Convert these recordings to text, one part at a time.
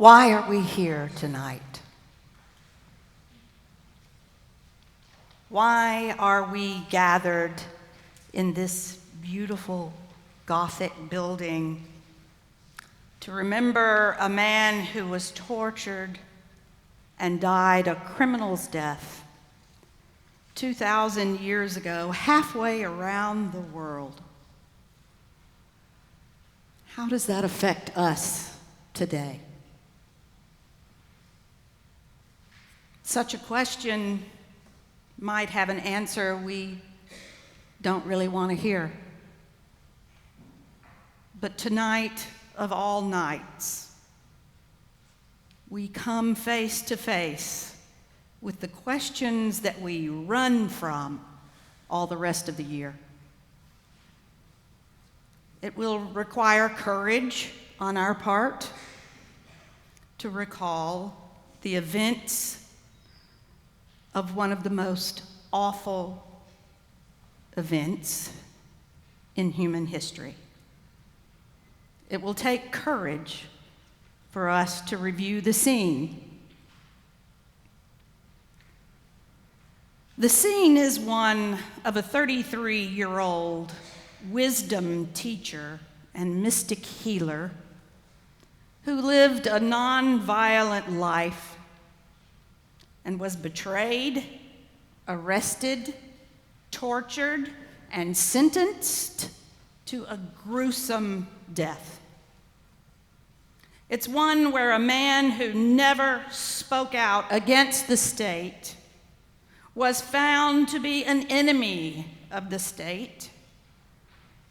Why are we here tonight? Why are we gathered in this beautiful Gothic building to remember a man who was tortured and died a criminal's death 2,000 years ago, halfway around the world? How does that affect us today? Such a question might have an answer we don't really want to hear. But tonight, of all nights, we come face to face with the questions that we run from all the rest of the year. It will require courage on our part to recall the events of one of the most awful events in human history. It will take courage for us to review the scene. The scene is one of a 33-year-old wisdom teacher and mystic healer who lived a non-violent life and was betrayed, arrested, tortured, and sentenced to a gruesome death. It's one where a man who never spoke out against the state was found to be an enemy of the state,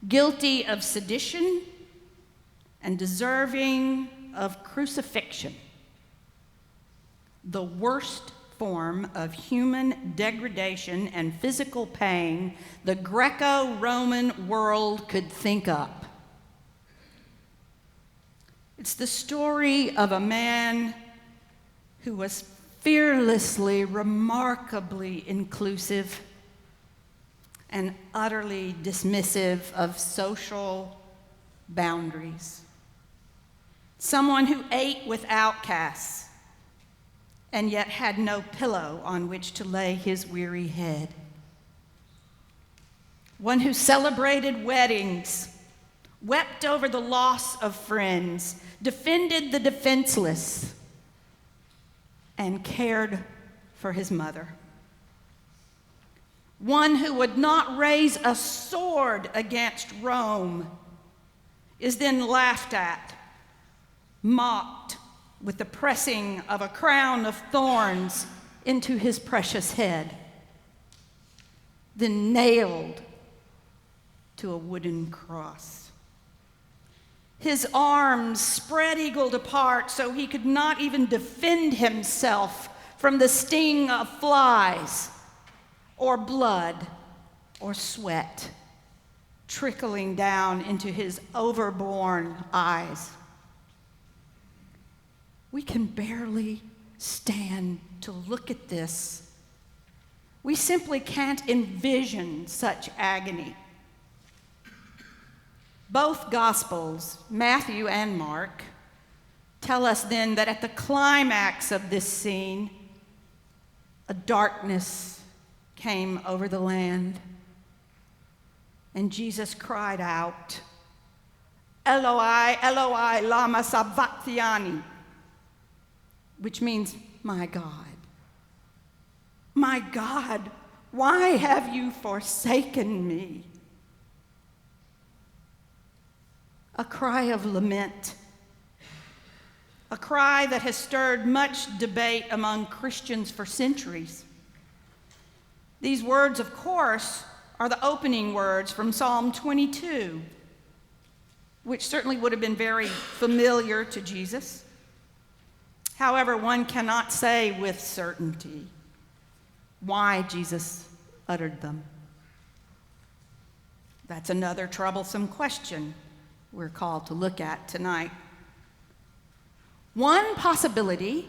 guilty of sedition, and deserving of crucifixion, the worst form of human degradation and physical pain the Greco-Roman world could think up. It's the story of a man who was fearlessly, remarkably inclusive and utterly dismissive of social boundaries. Someone who ate with outcasts and yet had no pillow on which to lay his weary head. One who celebrated weddings, wept over the loss of friends, defended the defenseless, and cared for his mother. One who would not raise a sword against Rome is then laughed at, mocked, with the pressing of a crown of thorns into his precious head, then nailed to a wooden cross. His arms spread-eagled apart so he could not even defend himself from the sting of flies or blood or sweat trickling down into his overborne eyes. We can barely stand to look at this. We simply can't envision such agony. Both Gospels, Matthew and Mark, tell us then that at the climax of this scene, a darkness came over the land, and Jesus cried out, "Eloi, Eloi, lama sabachthani," which means, my God, why have you forsaken me?" A cry of lament, a cry that has stirred much debate among Christians for centuries. These words, of course, are the opening words from Psalm 22, which certainly would have been very familiar to Jesus. However, one cannot say with certainty why Jesus uttered them. That's another troublesome question we're called to look at tonight. One possibility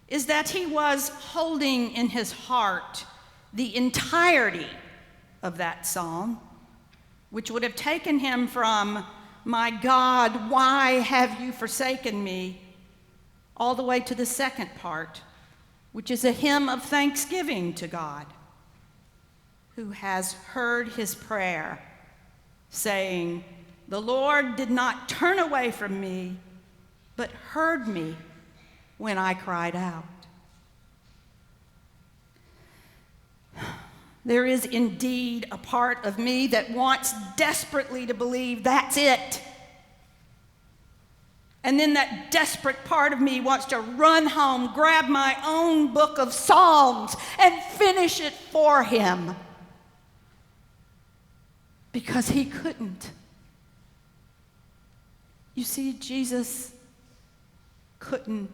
is that he was holding in his heart the entirety of that psalm, which would have taken him from, "My God, why have you forsaken me?" all the way to the second part, which is a hymn of thanksgiving to God, who has heard his prayer, saying, "The Lord did not turn away from me, but heard me when I cried out." There is indeed a part of me that wants desperately to believe that's it. And then that desperate part of me wants to run home, grab my own book of Psalms, and finish it for him. Because he couldn't. You see, Jesus couldn't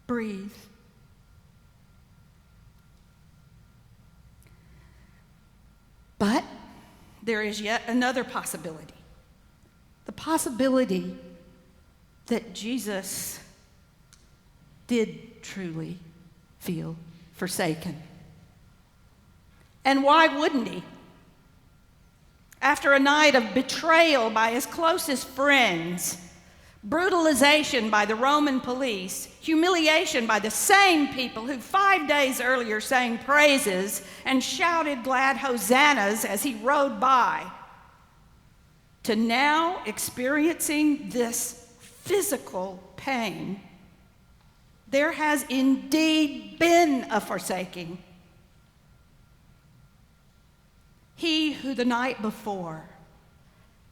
breathe. But there is yet another possibility. The possibility that Jesus did truly feel forsaken. And why wouldn't he? After a night of betrayal by his closest friends, brutalization by the Roman police, humiliation by the same people who 5 days earlier sang praises and shouted glad hosannas as he rode by, to now experiencing this physical pain, there has indeed been a forsaking. He who the night before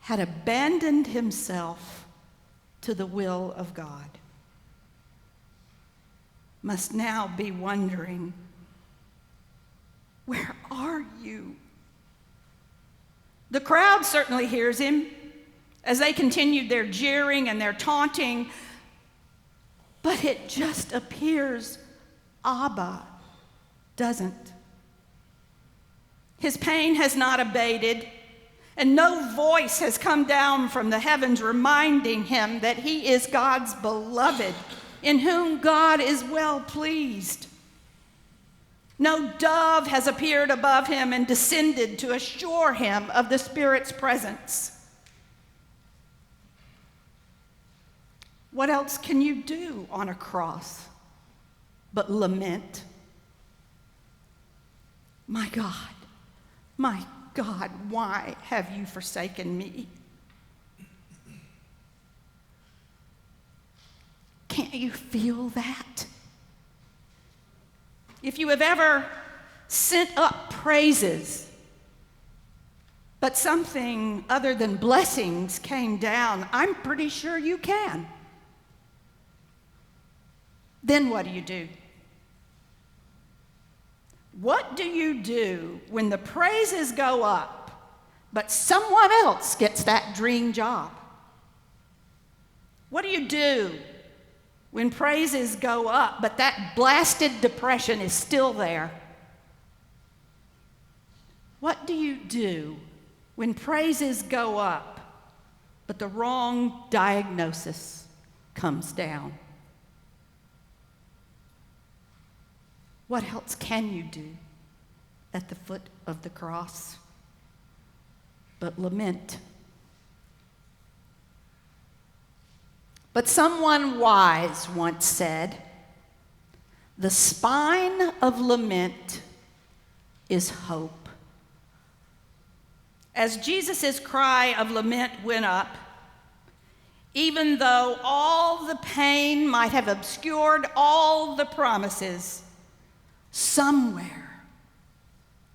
had abandoned himself to the will of God must now be wondering, where are you? The crowd certainly hears him as they continued their jeering and their taunting, but it just appears Abba doesn't. His pain has not abated, and no voice has come down from the heavens reminding him that he is God's beloved, in whom God is well pleased. No dove has appeared above him and descended to assure him of the Spirit's presence. What else can you do on a cross but lament? My God, why have you forsaken me? Can't you feel that? If you have ever sent up praises, but something other than blessings came down, I'm pretty sure you can. Then what do? What do you do when the praises go up, but someone else gets that dream job? What do you do when praises go up, but that blasted depression is still there? What do you do when praises go up, but the wrong diagnosis comes down? What else can you do at the foot of the cross but lament? But someone wise once said, "The spine of lament is hope." As Jesus' cry of lament went up, even though all the pain might have obscured all the promises, somewhere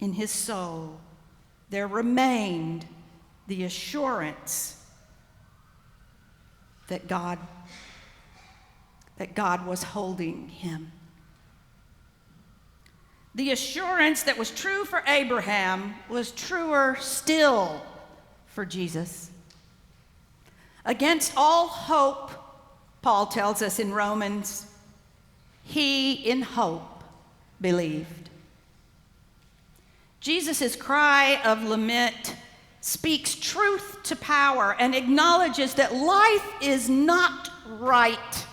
in his soul there remained the assurance that God was holding him. The assurance that was true for Abraham was truer still for Jesus. Against all hope, Paul tells us in Romans, he in hope believed. Jesus' cry of lament speaks truth to power and acknowledges that life is not right.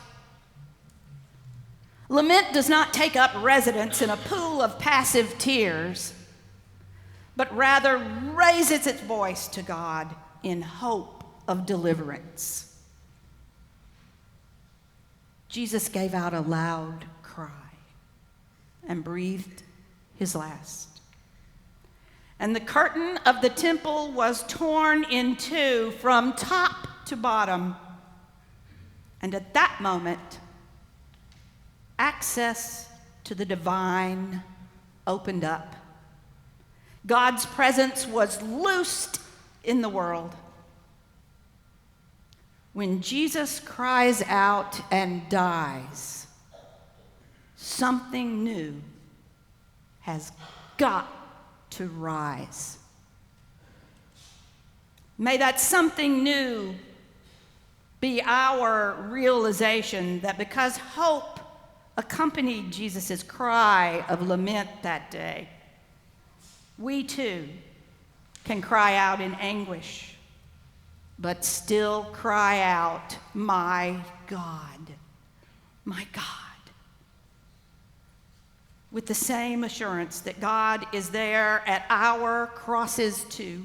Lament does not take up residence in a pool of passive tears, but rather raises its voice to God in hope of deliverance. Jesus gave out a loud cry and breathed his last. And the curtain of the temple was torn in two from top to bottom. And at that moment, access to the divine opened up. God's presence was loosed in the world. When Jesus cries out and dies, something new has got to rise. May that something new be our realization that because hope accompanied Jesus' cry of lament that day, we too can cry out in anguish, but still cry out, my God, with the same assurance that God is there at our crosses too.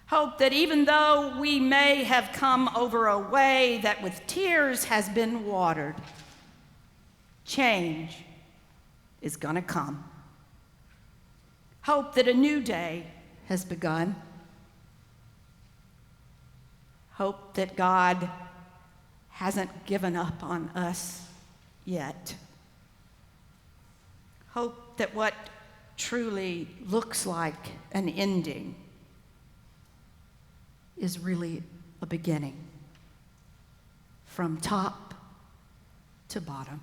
Hope that even though we may have come over a way that with tears has been watered, change is going to come. Hope that a new day has begun. Hope that God hasn't given up on us yet. Hope that what truly looks like an ending is really a beginning, from top to bottom.